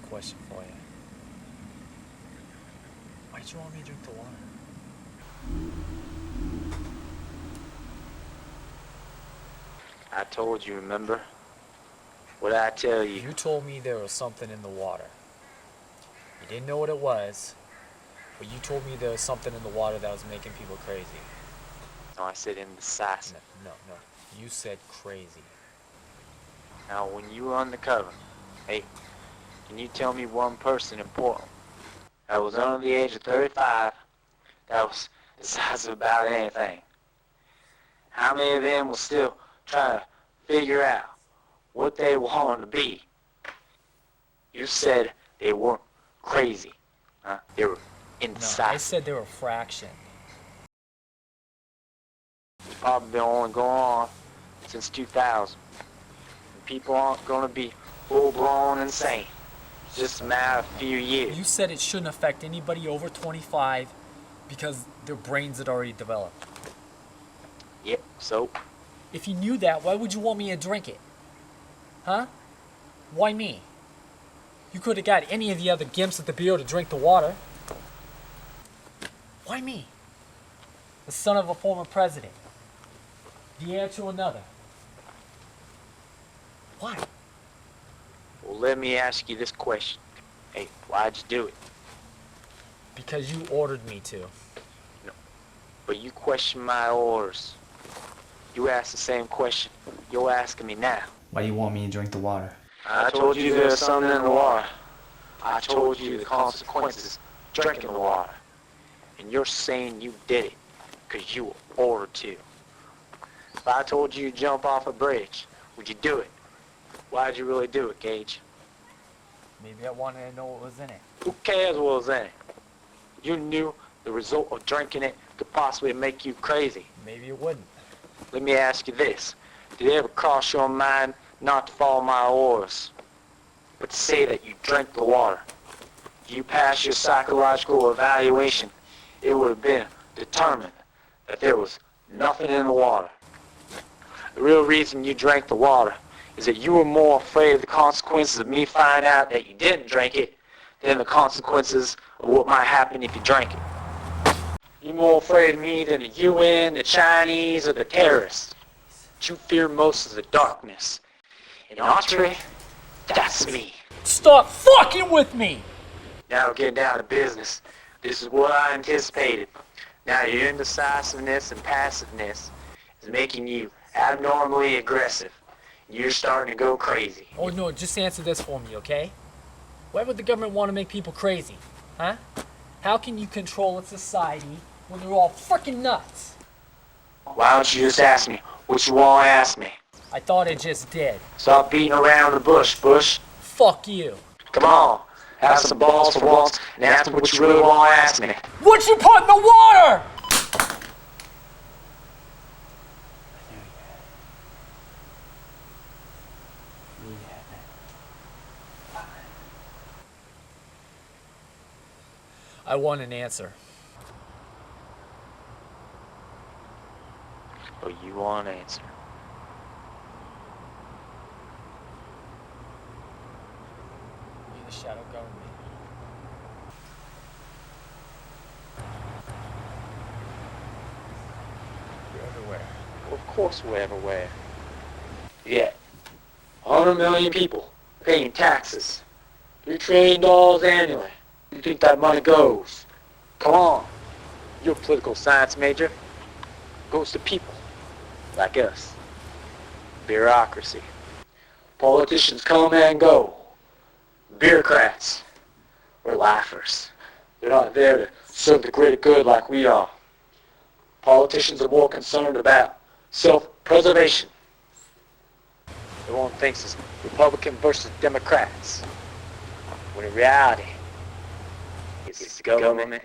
question for you. Why'd you want me to drink the water? I told you, remember? What did I tell you? You told me there was something in the water. You didn't know what it was, but you told me there was something in the water that was making people crazy. No, I said indecisive. No. You said crazy. Now, when you were undercover, hey, can you tell me one person in Portland that was under the age of 35 that was decisive about anything? How many of them will still try to figure out what they wanted to be? You said they weren't crazy. They were No, indecisive. I said they were a fraction. It's probably been only going on since 2000. And people aren't going to be full-blown insane. It's just a matter of a few years. You said it shouldn't affect anybody over 25 because their brains had already developed. Yep, so? If you knew that, why would you want me to drink it? Huh? Why me? You could have got any of the other gimps at the bureau to drink the water. Why me? The son of a former president. The heir to another. Why? Well, let me ask you this question. Hey, why'd you do it? Because you ordered me to. No, but you questioned my orders. You asked the same question you're asking me now. Why do you want me to drink the water? I told you there's something in the water. I told you the consequences of drinking the water. And you're saying you did it because you were ordered to. If I told you to jump off a bridge, would you do it? Why'd you really do it, Gage? Maybe I wanted to know what was in it. Who cares what was in it? You knew the result of drinking it could possibly make you crazy. Maybe it wouldn't. Let me ask you this. Did it ever cross your mind not to follow my orders, but to say that you drank the water? If you passed your psychological evaluation, it would have been determined that there was nothing in the water. The real reason you drank the water is that you were more afraid of the consequences of me finding out that you didn't drink it than the consequences of what might happen if you drank it. You're more afraid of me than the UN, the Chinese, or the terrorists. But you fear most is the darkness. And Autry, that's me. Stop fucking with me! Now getting down to business. This is what I anticipated. Now your indecisiveness and passiveness is making you abnormally aggressive. You're starting to go crazy. Oh no, just answer this for me, okay? Why would the government want to make people crazy? Huh? How can you control a society when they're all freaking nuts? Why don't you just ask me what you want to ask me? I thought it just did. Stop beating around the bush, Bush. Fuck you. Come on, have some balls for once and ask me what you really want to ask me. What you put in the water? I want an answer. Oh, you want an answer? You're the shadow government. You're everywhere. Well, of course we're everywhere. Yeah. 100 million people paying taxes. $3 trillion annually. You think that money goes? Come on. You're a political science major. It goes to people like us. Bureaucracy. Politicians come and go. Bureaucrats. We're lifers. They're not there to serve the greater good like we are. Politicians are more concerned about self-preservation. Everyone thinks it's Republican versus Democrats, when in reality, it's the government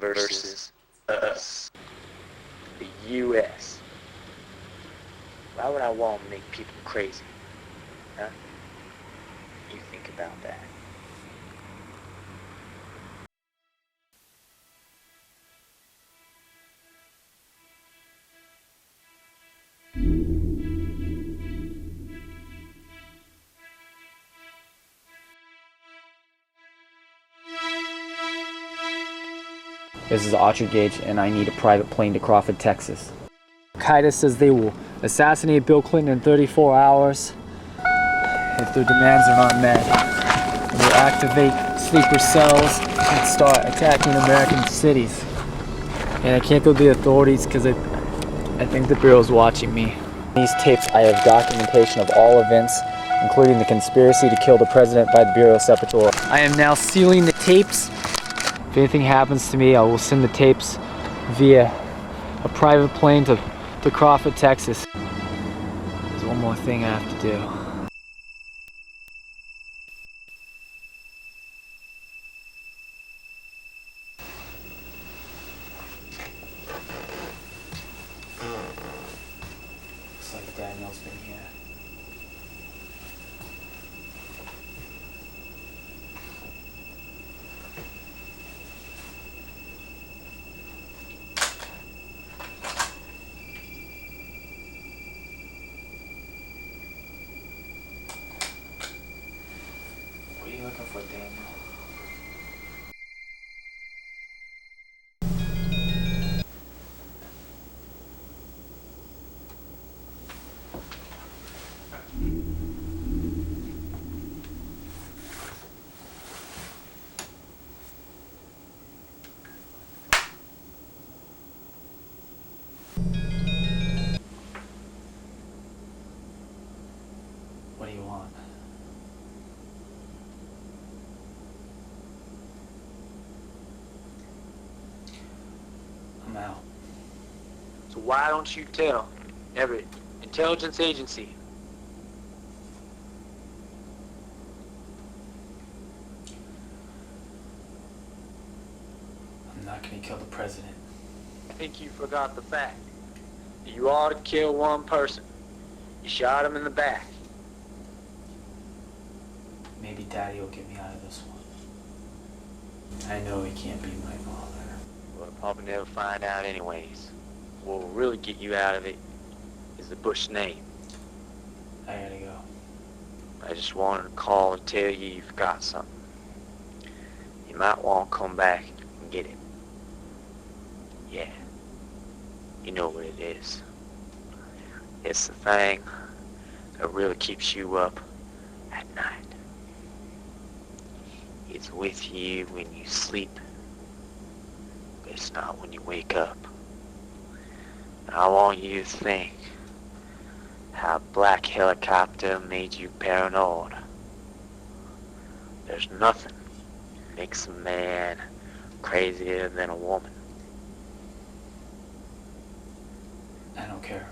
versus us, the U.S. Why would I want to make people crazy? Huh? You think about that. This is Archer Gage, and I need a private plane to Crawford, Texas. Al-Qaeda says they will assassinate Bill Clinton in 34 hours if their demands are not met. They'll activate sleeper cells and start attacking American cities. And I can't go to the authorities because I think the Bureau's watching me. In these tapes, I have documentation of all events, including the conspiracy to kill the president by the Bureau Sepultura. I am now sealing the tapes. If anything happens to me, I will send the tapes via a private plane to Crawford, Texas. There's one more thing I have to do. Looks like Daniel's been here. What are you looking for, Daniel? What do you want? I'm out. So why don't you tell every intelligence agency I'm not gonna kill the president. I think you forgot the fact that you ought to kill one person. You shot him in the back. Maybe Daddy will get me out of this one. I know he can't be my father. We'll probably never find out anyways. What will really get you out of it is the Bush name. I gotta go. I just wanted to call and tell you you forgot something. You might want to come back and get it. Yeah. You know what it is. It's the thing that really keeps you up at night. It's with you when you sleep, but it's not when you wake up. And I want you to think how Black Helicopter made you paranoid. There's nothing makes a man crazier than a woman. I don't care.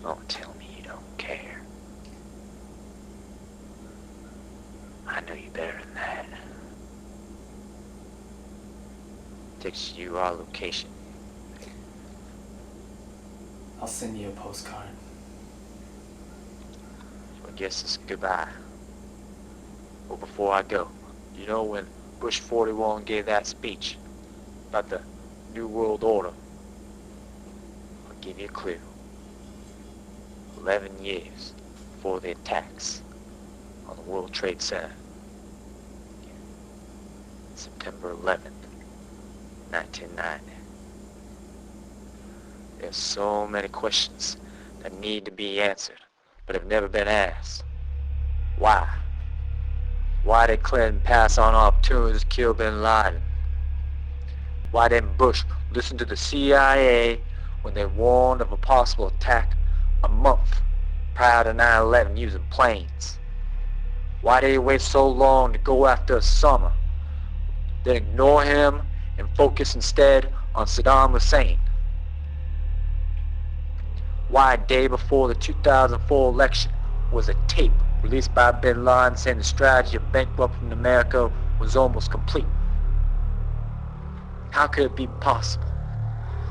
Don't tell me you don't care. I know you better than that. Text you our location. I'll send you a postcard. So I guess it's goodbye. But before I go, you know when Bush 41 gave that speech about the New World Order? I'll give you a clue. 11 years before the attacks on the World Trade Center. September 11th, 1990. There's so many questions that need to be answered, but have never been asked. Why? Why did Clinton pass on opportunities to kill bin Laden? Why didn't Bush listen to the CIA when they warned of a possible attack a month prior to 9/11 using planes? Why did he wait so long to go after Osama, then ignore him and focus instead on Saddam Hussein? Why a day before the 2004 election was a tape released by bin Laden saying the strategy of bankrupting America was almost complete? How could it be possible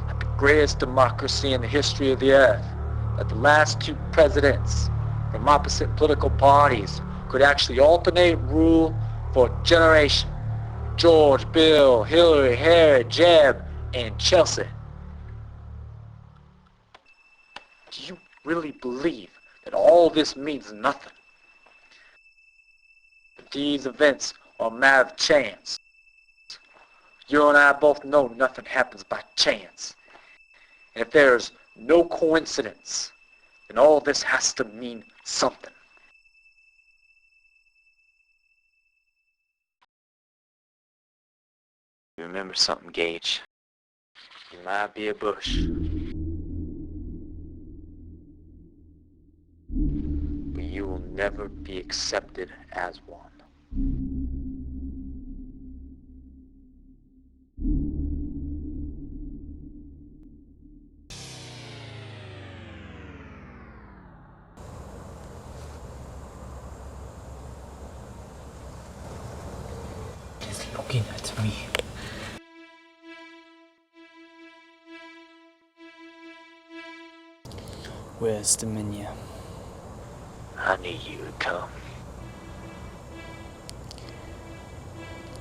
that the greatest democracy in the history of the earth that the last two presidents from opposite political parties could actually alternate rule for a generation. George, Bill, Hillary, Harry, Jeb, and Chelsea. Do you really believe that all this means nothing? These events are a matter of chance. You and I both know nothing happens by chance. And if there's no coincidence, then all this has to mean something. Remember something, Gage. You might be a Bush, but you will never be accepted as one. He's looking at me. Where's Dominia? I need you to come.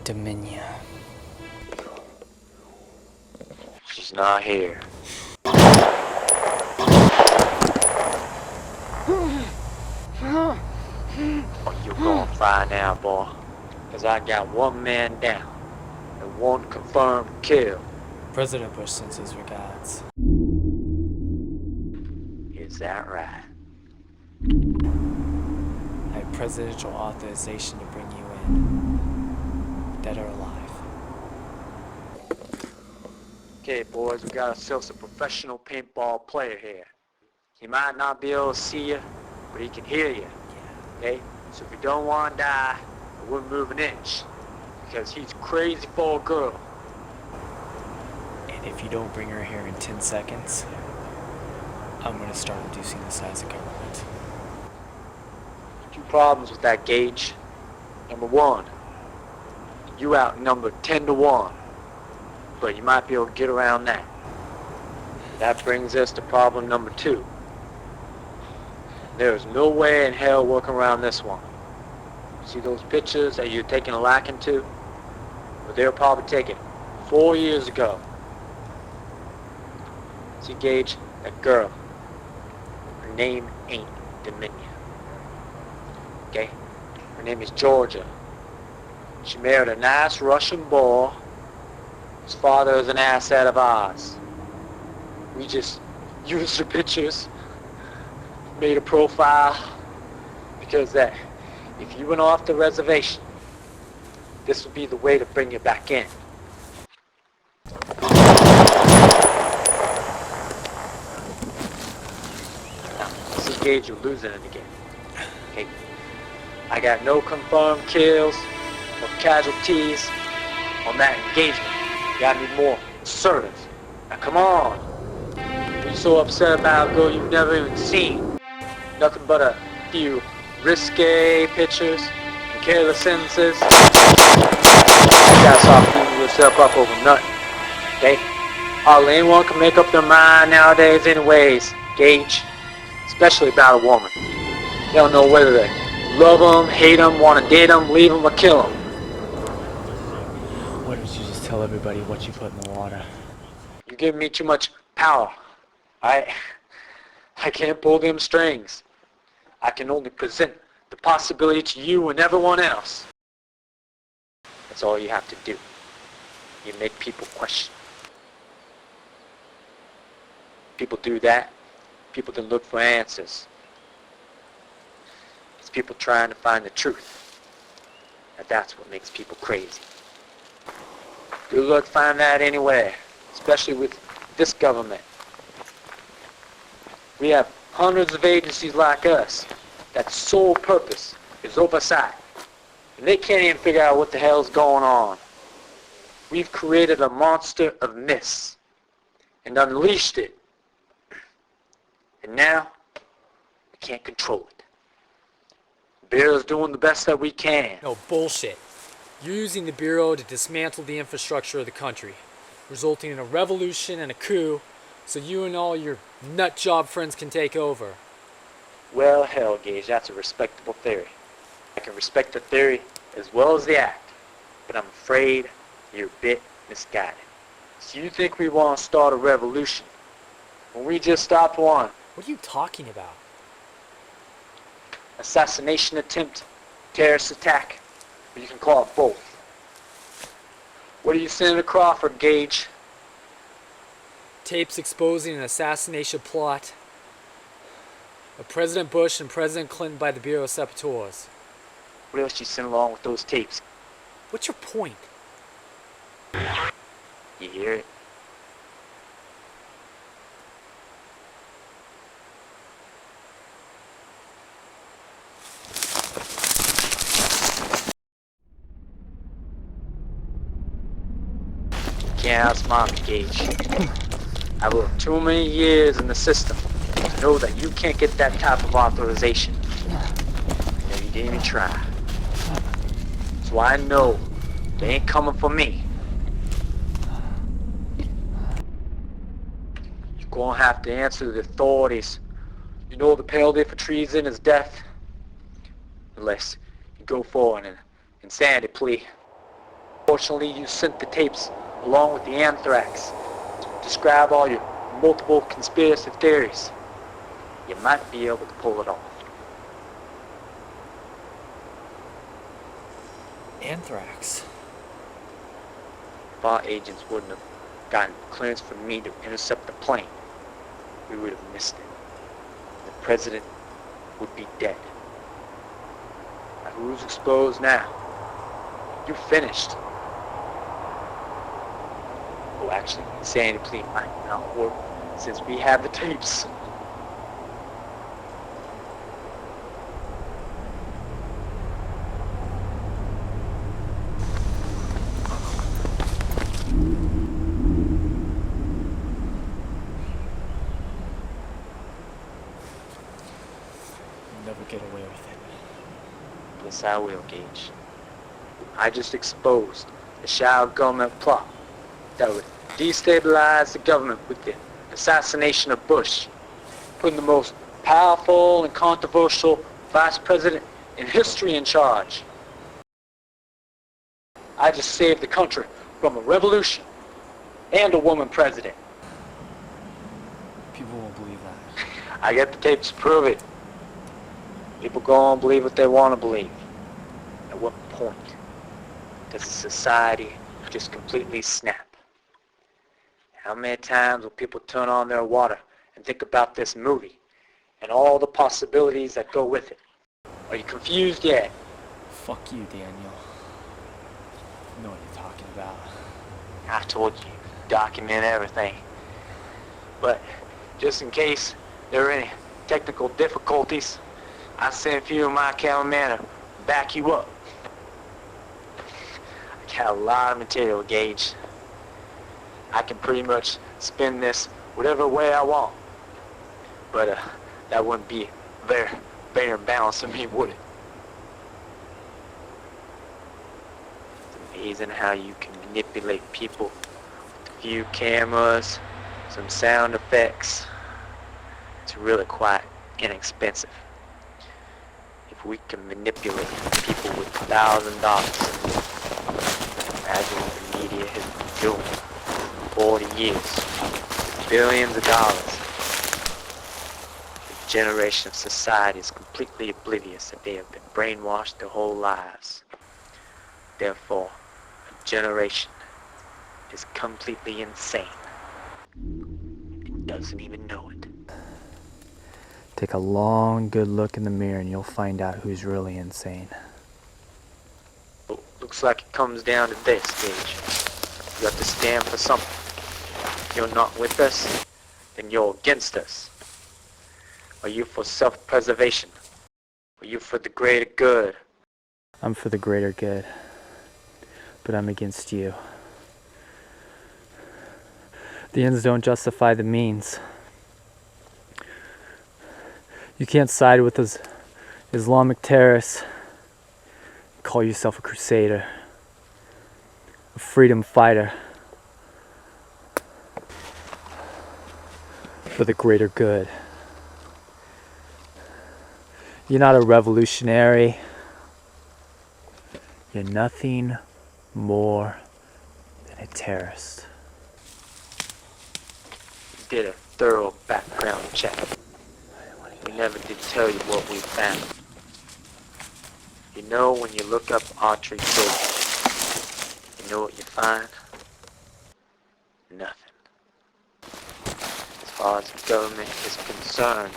Dominia. She's not here. Oh, you're gonna find out, boy. Cause I got one man down and one confirmed kill. President Bush sends his regards. Is that right? I have presidential authorization to bring you in. Dead or alive. Okay, boys, we got ourselves a professional paintball player here. He might not be able to see you, but he can hear you. Okay? So if you don't want to die, I wouldn't move an inch. Because he's crazy for a girl. And if you don't bring her here in 10 seconds, I'm gonna start reducing the size of government. Two problems with that, Gage. Number one, you outnumbered 10 to 1. But you might be able to get around that. That brings us to problem number 2. There's no way in hell working around this one. See those pictures that you're taking a liking to? Well, they were probably taken 4 years ago. See, Gage, that girl, her name ain't Dominia. Okay? Her name is Georgia. She married a nice Russian boy. His father is an asset of ours. We just used her pictures, made a profile, because that if you went off the reservation, this would be the way to bring you back in. Now, see, Gage, you're losing it again. Okay? I got no confirmed kills or casualties on that engagement. You gotta be more assertive. Now come on. You're so upset about a girl you've never even seen. Nothing but a few risque pictures and careless sentences. You gotta stop beating yourself up over nothing. Okay? Hardly anyone can make up their mind nowadays anyways, Gage. Especially about a woman. They don't know whether they love them, hate them, want to date them, leave them, or kill them. Why don't you just tell everybody what you put in the water? You're giving me too much power. I can't pull them strings. I can only present the possibility to you and everyone else. That's all you have to do. You make people question. People do that. People then look for answers. It's people trying to find the truth. And that's what makes people crazy. Good luck finding that anywhere, especially with this government. We have hundreds of agencies like us that sole purpose is oversight. And they can't even figure out what the hell's going on. We've created a monster of myths and unleashed it. And now, we can't control it. The Bureau's doing the best that we can. No, bullshit. You're using the Bureau to dismantle the infrastructure of the country, resulting in a revolution and a coup, so you and all your nut job friends can take over. Well, hell, Gage, that's a respectable theory. I can respect the theory as well as the act, but I'm afraid you're a bit misguided. So you think we want to start a revolution when we just stopped one? What are you talking about? Assassination attempt, terrorist attack, or you can call it both. What do you, Senator Crawford, Gage? Tapes exposing an assassination plot of President Bush and President Clinton by the Bureau of Saboteurs. What else you sent along with those tapes? What's your point? You hear it? Can't outsmart me, Gage. I've worked too many years in the system to know that you can't get that type of authorization. And you didn't even try. So I know they ain't coming for me. You're gonna have to answer to the authorities. You know the penalty for treason is death. Unless you go for an insanity plea. Fortunately, you sent the tapes along with the anthrax. Describe all your multiple conspiracy theories. You might be able to pull it off. Anthrax. If our agents wouldn't have gotten clearance from me to intercept the plane, we would have missed it. The president would be dead. Now who's exposed now? You're finished. Oh, actually, insanity plea might not work since we have the tapes. You'll never get away with it. Yes, I will, Gage. I just exposed the shadow government plot that would destabilize the government with the assassination of Bush, putting the most powerful and controversial vice president in history in charge. I just saved the country from a revolution and a woman president. People won't believe that. I get the tapes to prove it. People go on believe what they want to believe. At what point does a society just completely snap? How many times will people turn on their water and think about this movie and all the possibilities that go with it? Are you confused yet? Fuck you, Daniel. I know what you're talking about. I told you, document everything. But just in case there are any technical difficulties, I sent a few of my cameramen to back you up. I got a lot of material, Gage. I can pretty much spin this whatever way I want. But that wouldn't be very fair and balanced of me, would it? It's amazing how you can manipulate people with a few cameras, some sound effects. It's really quite inexpensive. If we can manipulate people with $1,000, imagine what the media has been doing. 40 years, billions of dollars. The generation of society is completely oblivious that they have been brainwashed their whole lives. Therefore, a generation is completely insane. It doesn't even know it. Take a long, good look in the mirror and you'll find out who's really insane. Well, looks like it comes down to this, Gage. You have to stand for something. If you're not with us, then you're against us. Are you for self-preservation? Are you for the greater good? I'm for the greater good, but I'm against you. The ends don't justify the means. You can't side with those Islamic terrorists, call yourself a crusader, a freedom fighter. for the greater good. You're not a revolutionary. You're nothing more than a terrorist. We did a thorough background check. We never did tell you what we found. You know, when you look up Autry Gage, you know what you find? Nothing. As far as the government is concerned,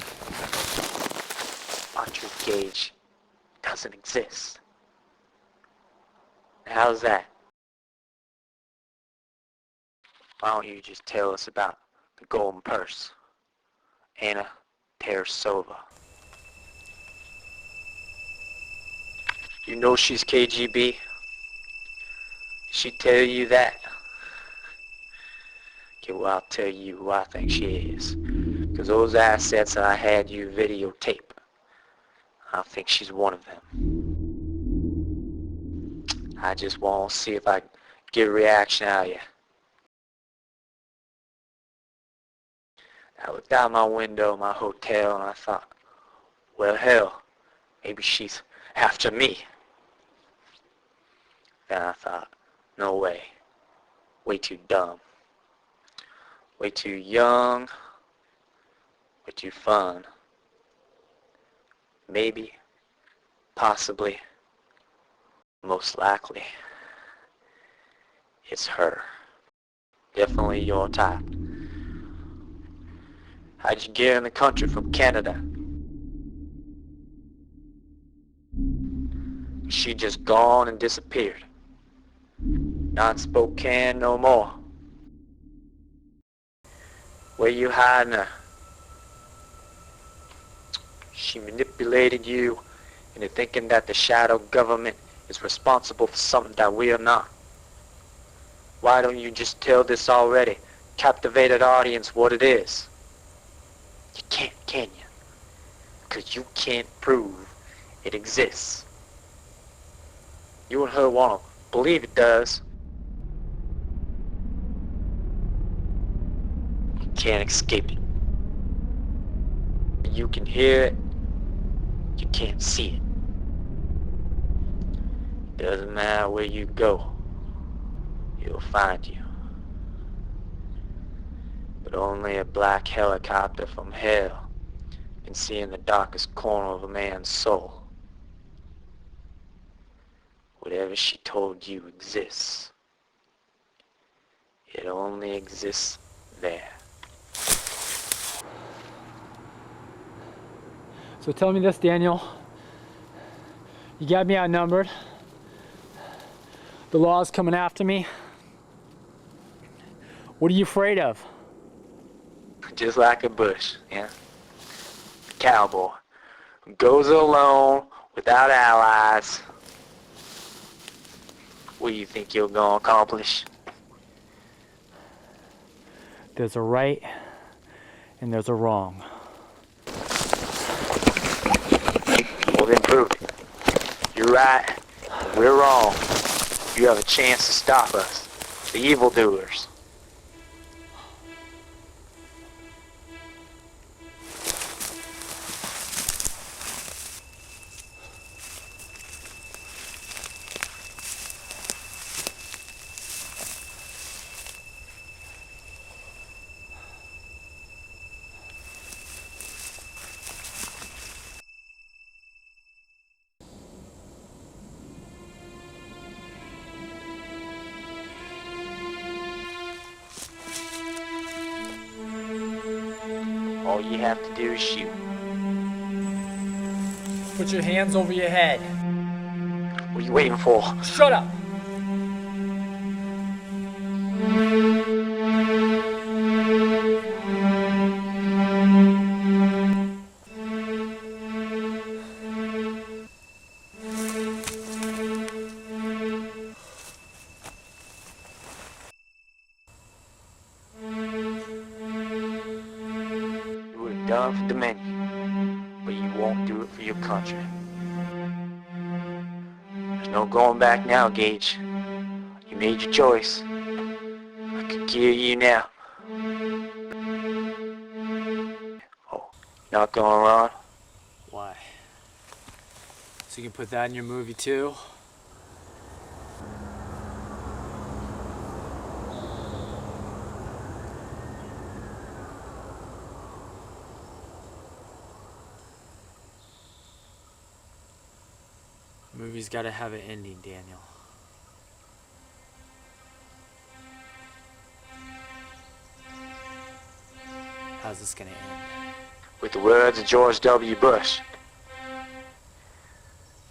Autry Gage doesn't exist. How's that? Why don't you just tell us about the golden purse, Anna Tarasova? You know she's KGB? She tell you that? Okay, well, I'll tell you who I think she is. Because those assets I had you videotape, I think she's one of them. I just want to see if I can get a reaction out of you. I looked out my window of my hotel and I thought, well, hell, maybe she's after me. Then I thought, no way. Way too dumb. Way too young. Way too fun. Maybe. Possibly. Most likely. It's her. Definitely your type. How'd you get in the country from Canada? She just gone and disappeared. Not in Spokane no more. Where you hiding her? She manipulated you into thinking that the shadow government is responsible for something that we are not. Why don't you just tell this already captivated audience what it is? You can't, can you? Because you can't prove it exists. You and her want to believe it does. You can't escape it. You can hear it. You can't see it. Doesn't matter where you go. It'll find you. But only a black helicopter from hell can see in the darkest corner of a man's soul. Whatever she told you exists. It only exists there. So tell me this, Daniel. You got me outnumbered. The law's coming after me. What are you afraid of? Just like a bush, yeah? A cowboy who goes alone without allies. What do you think you're gonna accomplish? There's a right and there's a wrong. Well, then prove it. You're right, and we're wrong. You have a chance to stop us, the evildoers. All you have to do is shoot. Put your hands over your head. What are you waiting for? Shut up! Done for the menu, but you won't do it for your country. There's no going back now, Gage. You made your choice. I could kill you now. Not going wrong? Why? So you can put that in your movie too? Movie's gotta have an ending, Daniel. How's this gonna end? With the words of George W. Bush.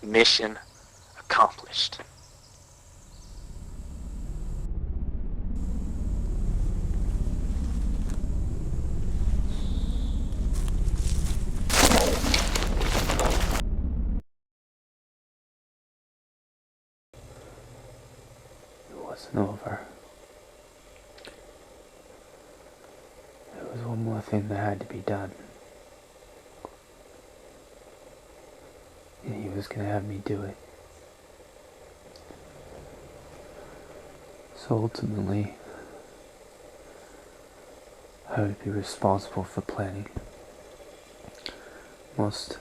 Mission accomplished. It wasn't over. There was one more thing that had to be done. And he was gonna have me do it. So ultimately, I would be responsible for planning most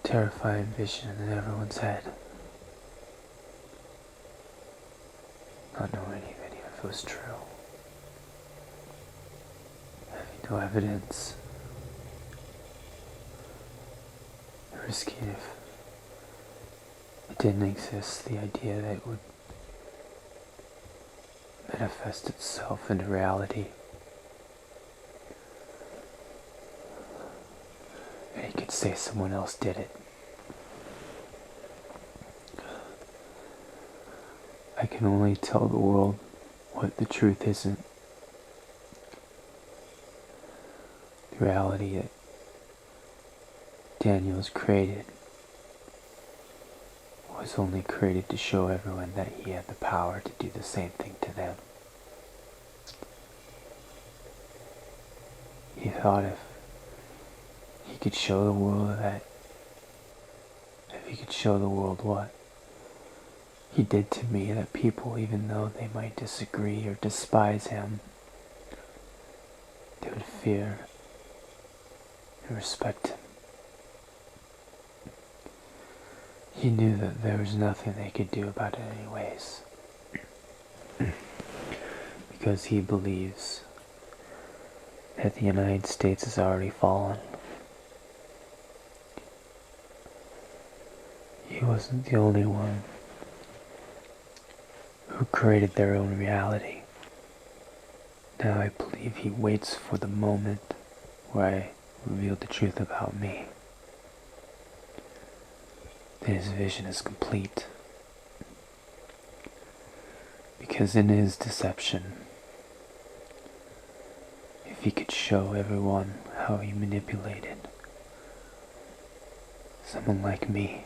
terrifying vision in everyone's head. Not knowing even if it was true. Having no evidence. Risking if it didn't exist, the idea that it would manifest itself into reality. And he could say someone else did it. I can only tell the world what the truth isn't. The reality that Daniel's created was only created to show everyone that he had the power to do the same thing to them. He thought if he could show the world what he did to me, that people, even though they might disagree or despise him, they would fear and respect him. He knew that there was nothing they could do about it anyways. Because he believes that the United States has already fallen. He wasn't the only one who created their own reality. Now I believe he waits for the moment where I reveal the truth about me. Then his vision is complete. Because in his deception, if he could show everyone how he manipulated someone like me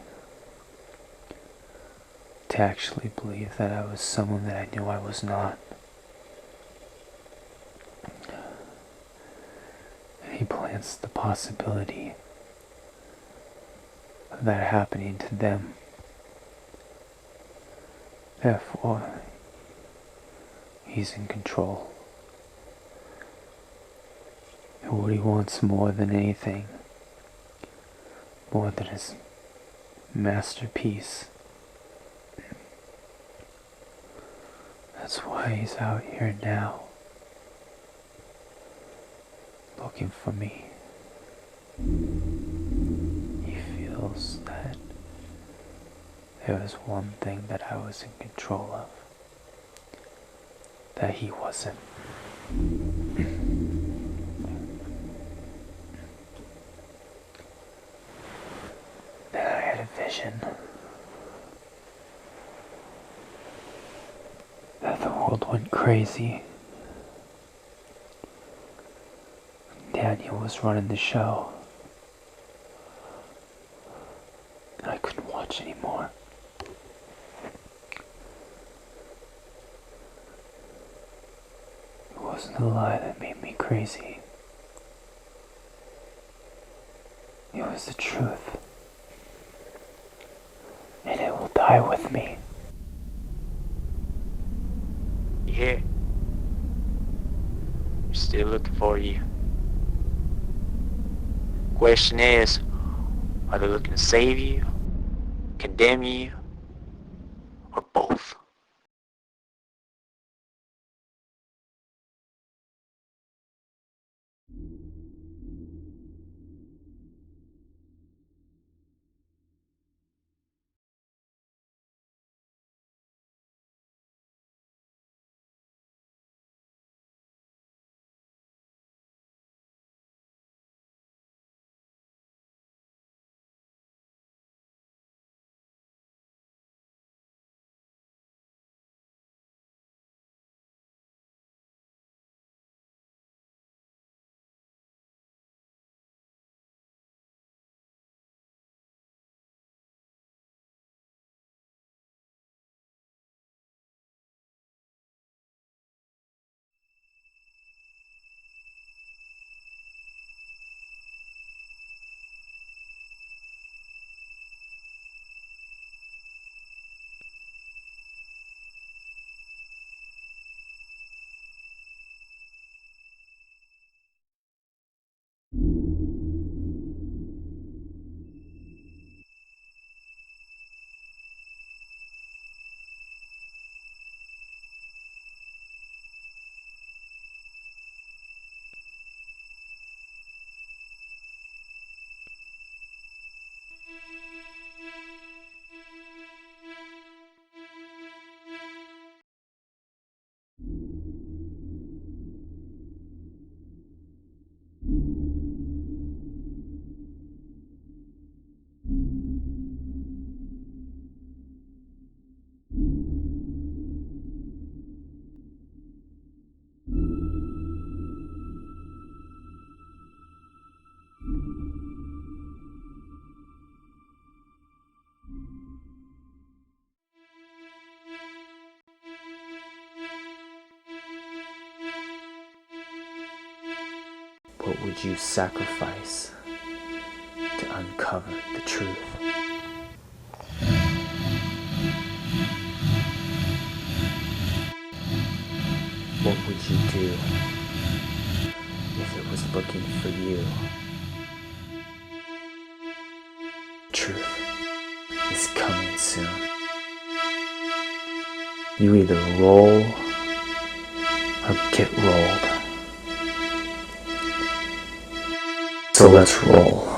to actually believe that I was someone that I knew I was not, and he plants the possibility of that happening to them. Therefore, he's in control. And what he wants more than anything, more than his masterpiece, that's why he's out here now, looking for me. He feels that there was one thing that I was in control of, that he wasn't. Then I had a vision that the world went crazy. Daniel was running the show. I couldn't watch anymore. It wasn't a lie that made me crazy. It was the truth. And it will die with me. You hear? We're still looking for you. question is, are they looking to save you, condemn you, or both? What would you sacrifice to uncover the truth? What would you do if it was looking for you? Truth is coming soon. You either roll or get rolled. So let's roll.